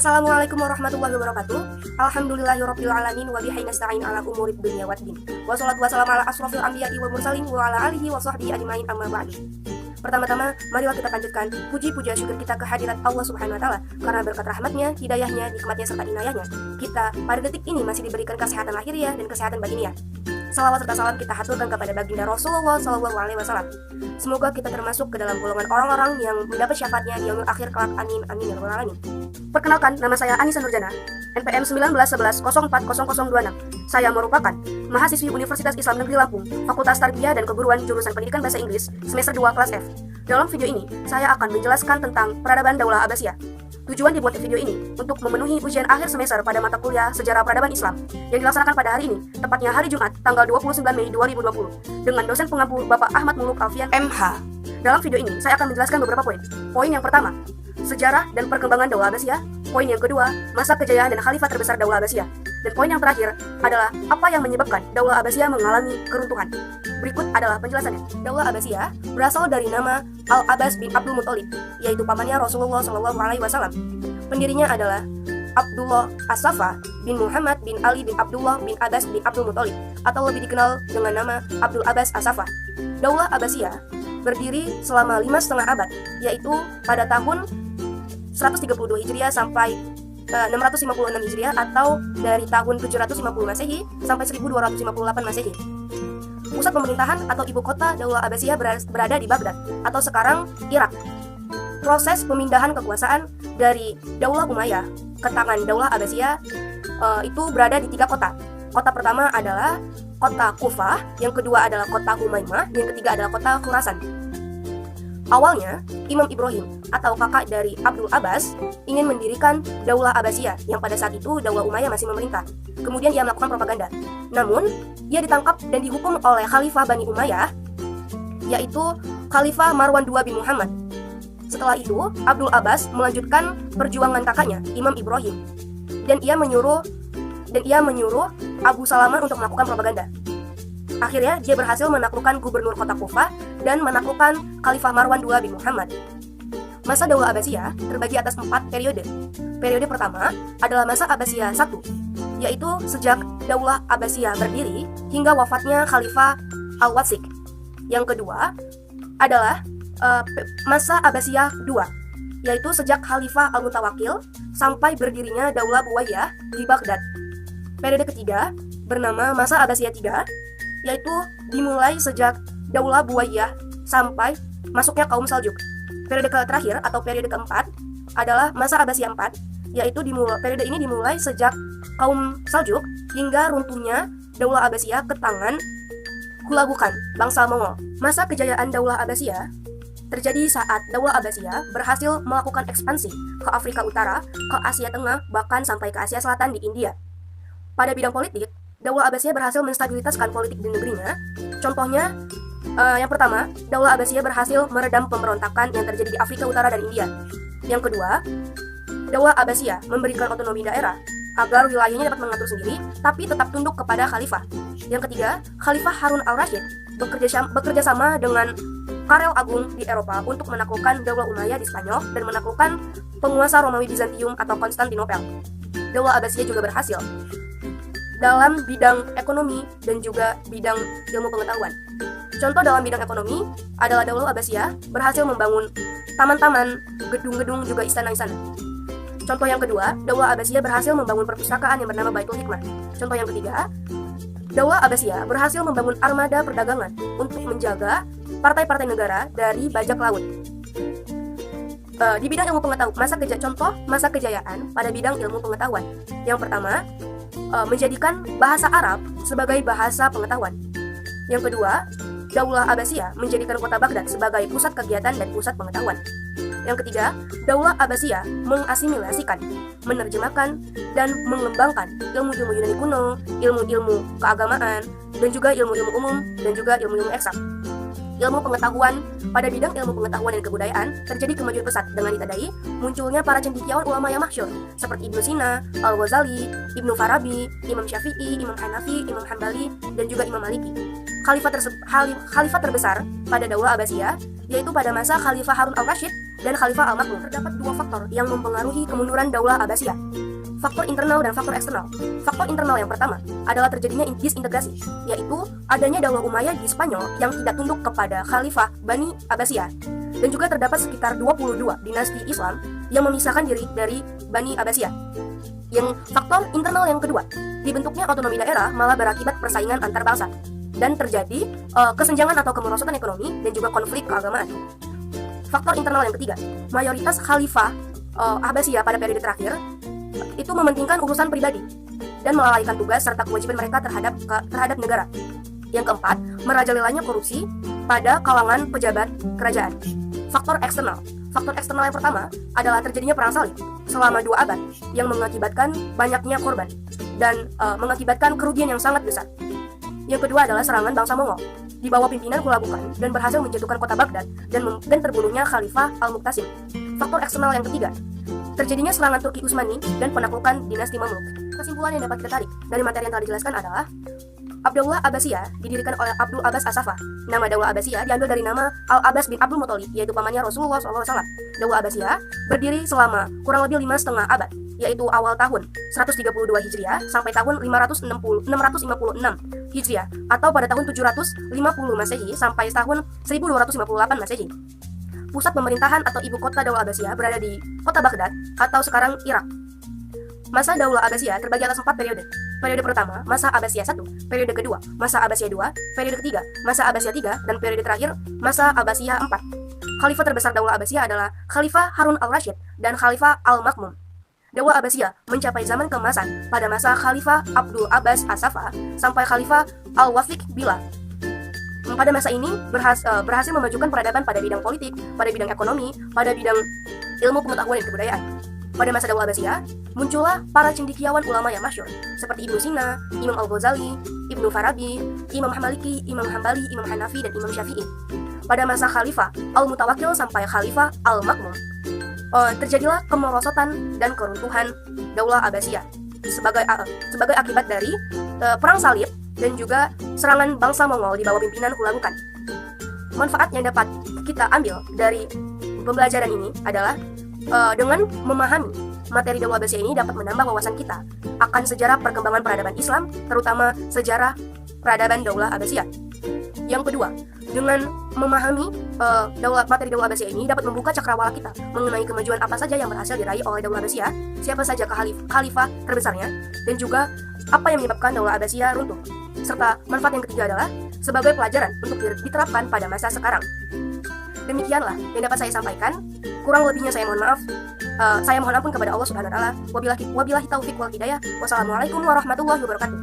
Assalamualaikum warahmatullahi wabarakatuh. Alhamdulillahirabbil alamin wa bihi nasta'in ala umurid dunya waddin. Wassalatu wassalamu ala asrofil anbiya'i wal mursalin wa ala alihi wa sahbihi ajmain amma ba'du. Pertama-tama, marilah kita panjatkan puji-puja syukur kita kehadirat Allah Subhanahu wa taala karena berkat rahmatnya, hidayahnya, nikmatnya serta inayahnya, kita pada detik ini masih diberikan kesehatan lahiriah dan kesehatan batiniah. Salawat serta salam kita haturkan kepada baginda Rasulullah SAW. Semoga kita termasuk ke dalam golongan orang-orang yang mendapat syafaatnya di yaumil akhir kelak. Amin amin ya rabbal alamin. Perkenalkan, nama saya Anissa Nurjana, NPM 1911040026. Saya merupakan mahasiswi Universitas Islam Negeri Lampung, Fakultas Tarbiyah dan Keguruan Jurusan Pendidikan Bahasa Inggris, semester 2 kelas F. Dalam video ini, saya akan menjelaskan tentang peradaban Daulah Abbasiyah. Tujuan dibuat video ini untuk memenuhi ujian akhir semester pada mata kuliah Sejarah Peradaban Islam yang dilaksanakan pada hari ini, tepatnya hari Jumat, tanggal 29 Mei 2020, dengan dosen pengampu Bapak Ahmad Muluk Alfian, MH. Dalam video ini, saya akan menjelaskan beberapa poin. Poin yang pertama, sejarah dan perkembangan Daulah Abbasiyah. Poin yang kedua, masa kejayaan dan khalifah terbesar Daulah Abbasiyah. Dan poin yang terakhir adalah apa yang menyebabkan Daulah Abbasiyah mengalami keruntuhan. Berikut adalah penjelasannya. Daulah Abbasiyah berasal dari nama Al-Abbas bin Abdul Muthalib, yaitu pamannya Rasulullah SAW. Pendirinya adalah Abdullah As-Safa bin Muhammad bin Ali bin Abdullah bin Abbas bin Abdul Muthalib, atau lebih dikenal dengan nama Abdul Abbas As-Safa. Daulah Abbasiyah berdiri selama 5,5 abad, yaitu pada tahun 132 Hijriah sampai 656 Hijriah, atau dari tahun 750 Masehi sampai 1258 Masehi. Pusat pemerintahan atau ibu kota Daulah Abbasiyah berada di Baghdad, atau sekarang Irak. Proses pemindahan kekuasaan dari Daulah Umayyah ke tangan Daulah Abbasiyah itu berada di 3 kota. Kota pertama adalah kota Kufah, yang kedua adalah kota Humaimah, yang ketiga adalah kota Khurasan. Awalnya, Imam Ibrahim atau kakak dari Abdul Abbas ingin mendirikan Daulah Abbasiyah yang pada saat itu Daulah Umayyah masih memerintah. Kemudian ia melakukan propaganda. Namun, ia ditangkap dan dihukum oleh Khalifah Bani Umayyah, yaitu Khalifah Marwan II bin Muhammad. Setelah itu, Abdul Abbas melanjutkan perjuangan kakaknya, Imam Ibrahim, dan ia menyuruh Abu Salaman untuk melakukan propaganda. Akhirnya, dia berhasil menaklukkan gubernur kota Kufah dan menaklukkan Khalifah Marwan II bin Muhammad. Masa Daulah Abbasiyah terbagi atas 4 periode. Periode pertama adalah masa Abbasiyah I, yaitu sejak Daulah Abbasiyah berdiri hingga wafatnya Khalifah Al-Wathik. Yang kedua adalah masa Abbasiyah II, yaitu sejak Khalifah Al-Mutawakkil sampai berdirinya Daulah Buwayyah di Baghdad. Periode ketiga bernama masa Abbasiyah III, yaitu dimulai sejak Daulah Buwayyah sampai masuknya kaum Saljuk. Periode terakhir atau periode keempat adalah masa Abbasiyah IV, yaitu periode ini dimulai sejak kaum Saljuk hingga runtuhnya Daulah Abbasiyah ke tangan Hulagukan, bangsa Mongol. Masa kejayaan Daulah Abbasiyah terjadi saat Daulah Abbasiyah berhasil melakukan ekspansi ke Afrika Utara, ke Asia Tengah, bahkan sampai ke Asia Selatan di India. Pada bidang politik, Daulah Abbasiyah berhasil menstabilitaskan politik di negerinya. Contohnya, yang pertama, Daulah Abbasiyah berhasil meredam pemberontakan yang terjadi di Afrika Utara dan India. Yang kedua, Daulah Abbasiyah memberikan otonomi daerah agar wilayahnya dapat mengatur sendiri, tapi tetap tunduk kepada khalifah. Yang ketiga, Khalifah Harun al-Rasyid bekerja sama dengan Karel Agung di Eropa untuk menaklukkan Daulah Umayyah di Spanyol dan menaklukkan penguasa Romawi Bizantium atau Konstantinopel. Daulah Abbasiyah juga berhasil dalam bidang ekonomi dan juga bidang ilmu pengetahuan. Contoh dalam bidang ekonomi adalah Daulah Abbasiyah berhasil membangun taman-taman, gedung-gedung, juga istana-istana. Contoh yang kedua, Daulah Abbasiyah berhasil membangun perpustakaan yang bernama Baitul Hikmah. Contoh yang ketiga, Daulah Abbasiyah berhasil membangun armada perdagangan untuk menjaga partai-partai negara dari bajak laut. Di bidang ilmu pengetahuan, masa kejayaan pada bidang ilmu pengetahuan. Yang pertama, menjadikan bahasa Arab sebagai bahasa pengetahuan. Yang kedua, Daulah Abbasiyah menjadikan kota Baghdad sebagai pusat kegiatan dan pusat pengetahuan. Yang ketiga, Daulah Abbasiyah mengasimilasikan, menerjemahkan, dan mengembangkan ilmu-ilmu Yunani kuno, ilmu-ilmu keagamaan, dan juga ilmu-ilmu umum, dan juga ilmu-ilmu eksak. Ilmu pengetahuan, pada bidang ilmu pengetahuan dan kebudayaan terjadi kemajuan pesat dengan ditandai munculnya para cendekiawan ulama yang masyhur seperti Ibnu Sina, Al-Ghazali, Ibnu Farabi, Imam Syafi'i, Imam Hanafi, Imam Hambali, dan juga Imam Maliki. Khalifah terbesar pada Daulah Abbasiyah yaitu pada masa Khalifah Harun al-Rashid dan Khalifah al-Makmum. Terdapat dua faktor yang mempengaruhi kemunduran Daulah Abbasiyah, faktor internal dan faktor eksternal. Faktor internal yang pertama adalah terjadinya disintegrasi, yaitu adanya Daulah Umayyah di Spanyol yang tidak tunduk kepada Khalifah Bani Abbasiyah. Dan juga terdapat sekitar 22 dinasti Islam yang memisahkan diri dari Bani Abbasiyah. Yang faktor internal yang kedua, dibentuknya otonomi daerah malah berakibat persaingan antar bangsa dan terjadi kesenjangan atau kemerosotan ekonomi dan juga konflik keagamaan. Faktor internal yang ketiga, mayoritas Khalifah Abbasiyah pada periode terakhir itu mementingkan urusan pribadi dan melalaikan tugas serta kewajiban mereka terhadap negara. Yang keempat, merajalelanya korupsi pada kalangan pejabat kerajaan. Faktor eksternal. Faktor eksternal yang pertama adalah terjadinya perang salib selama 2 abad yang mengakibatkan banyaknya korban dan mengakibatkan kerugian yang sangat besar. Yang kedua adalah serangan bangsa Mongol di bawah pimpinan Hulagukan dan berhasil menjatuhkan kota Baghdad dan terbunuhnya Khalifah Al-Muqtasim. Faktor eksternal yang ketiga, terjadinya serangan Turki Utsmani dan penaklukan dinasti Mamluk. Kesimpulan yang dapat kita tarik dari materi yang telah dijelaskan adalah Daulah Abbasiyah didirikan oleh Abdul Abbas As-Saffah. Nama Daulah Abbasiyah diambil dari nama Al-Abbas bin Abdul Muthalib, yaitu pamannya Rasulullah SAW. Daulah Abbasiyah berdiri selama kurang lebih 5,5 abad, yaitu awal tahun 132 Hijriah sampai tahun 656 Hijriah, atau pada tahun 750 Masehi sampai tahun 1258 Masehi. Pusat pemerintahan atau ibu kota Daulah Abbasiyah berada di kota Baghdad atau sekarang Irak. Masa Daulah Abbasiyah terbagi atas 4 periode. Periode pertama, masa Abbasiyah 1, periode kedua, masa Abbasiyah 2, periode ketiga, masa Abbasiyah 3, dan periode terakhir, masa Abbasiyah 4. Khalifah terbesar Daulah Abbasiyah adalah Khalifah Harun al-Rashid dan Khalifah al-Makmum. Daulah Abbasiyah mencapai zaman keemasan pada masa Khalifah Abdul Abbas As-Saffah sampai Khalifah Al-Wafiq Billah. Pada masa ini berhasil memajukan peradaban pada bidang politik, pada bidang ekonomi, pada bidang ilmu pengetahuan dan kebudayaan. Pada masa Daulah Abbasiyah, muncullah para cendekiawan ulama yang masyhur seperti Ibnu Sina, Imam Al-Ghazali, Ibnu Farabi, Imam Maliki, Imam Hambali, Imam Hanafi, dan Imam Syafi'i. Pada masa Khalifah Al-Mutawakkil sampai Khalifah Al-Makmum, terjadilah kemerosotan dan keruntuhan Daulah Abbasiyah sebagai akibat dari perang salib dan juga serangan bangsa Mongol di bawah pimpinan Hulagukan. Manfaat yang dapat kita ambil dari pembelajaran ini adalah dengan memahami materi Daulah Abbasiyah ini dapat menambah wawasan kita akan sejarah perkembangan peradaban Islam, terutama sejarah peradaban Daulah Abbasiyah. Yang kedua, dengan memahami materi Daulah Abbasiyah ini dapat membuka cakrawala kita mengenai kemajuan apa saja yang berhasil diraih oleh Daulah Abbasiyah, siapa saja khalifah terbesarnya, dan juga apa yang menyebabkan Daulah Abbasiyah runtuh. Serta manfaat yang ketiga adalah sebagai pelajaran untuk diterapkan pada masa sekarang. Demikianlah yang dapat saya sampaikan. Kurang lebihnya saya mohon maaf. Saya mohon ampun kepada Allah Subhanahu wa taala. Wabillahi taufiq wal hidayah. Wassalamualaikum warahmatullahi wabarakatuh.